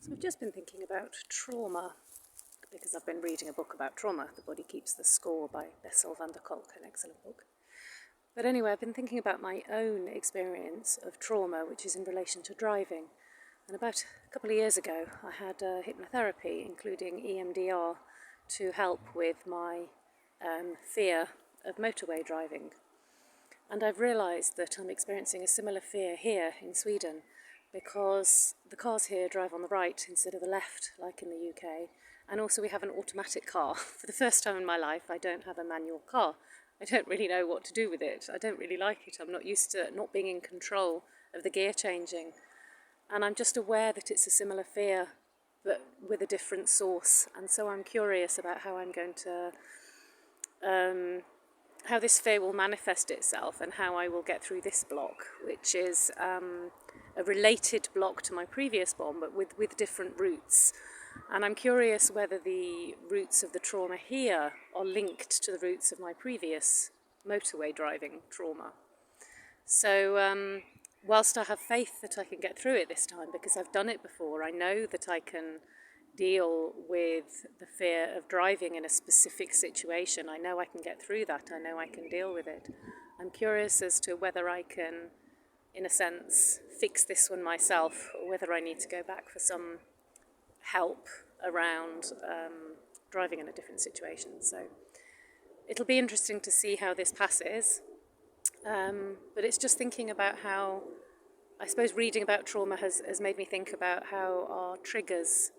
So I've just been thinking about trauma because I've been reading a book about trauma, The Body Keeps the Score by Bessel van der Kolk, an excellent book. But anyway, I've been thinking about my own experience of trauma, which is in relation to driving. And about a couple of years ago, I had hypnotherapy, including EMDR, to help with my fear of motorway driving. And I've realised that I'm experiencing a similar fear here in Sweden, because the cars here drive on the right instead of the left, like in the UK. And also we have an automatic car. For the first time in my life, I don't have a manual car. I don't really know what to do with it. I don't really like it. I'm not used to not being in control of the gear changing. And I'm just aware that it's a similar fear, but with a different source. And so I'm curious about how I'm going to, how this fear will manifest itself and how I will get through this block, which is a related block to my previous one, but with different roots. And I'm curious whether the roots of the trauma here are linked to the roots of my previous motorway driving trauma. So whilst I have faith that I can get through it this time, because I've done it before, I know that I can deal with the fear of driving in a specific situation. I know I can get through that. I know I can deal with it. I'm curious as to whether I can, in a sense, fix this one myself, or whether I need to go back for some help around driving in a different situation. So it'll be interesting to see how this passes. But it's just thinking about how, I suppose reading about trauma has made me think about how our triggers,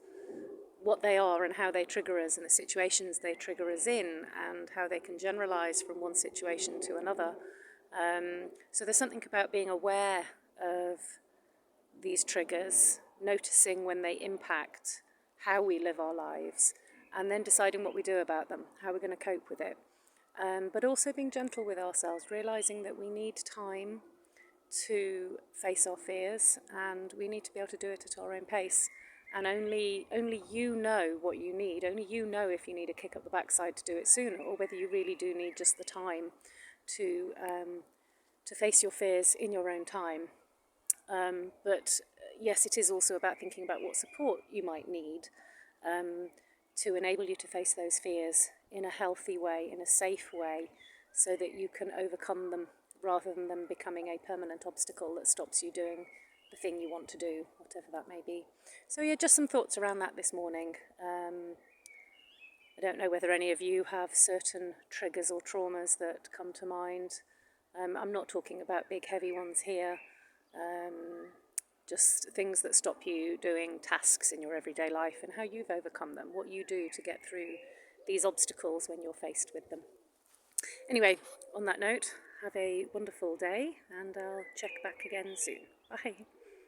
what they are and how they trigger us and the situations they trigger us in, and how they can generalise from one situation to another. So there's something about being aware of these triggers, noticing when they impact how we live our lives, and then deciding what we do about them, how we're going to cope with it. But also being gentle with ourselves, realising that we need time to face our fears, and we need to be able to do it at our own pace. And only you know what you need. Only you know if you need a kick up the backside to do it sooner, or whether you really do need just the time to face your fears in your own time. But yes, it is also about thinking about what support you might need to enable you to face those fears in a healthy way, in a safe way, so that you can overcome them rather than them becoming a permanent obstacle that stops you doing the thing you want to do, whatever that may be. So yeah, just some thoughts around that this morning. I don't know whether any of you have certain triggers or traumas that come to mind. I'm not talking about big heavy ones here, just things that stop you doing tasks in your everyday life and how you've overcome them, what you do to get through these obstacles when you're faced with them. Anyway, on that note, have a wonderful day, and I'll check back again soon. Bye.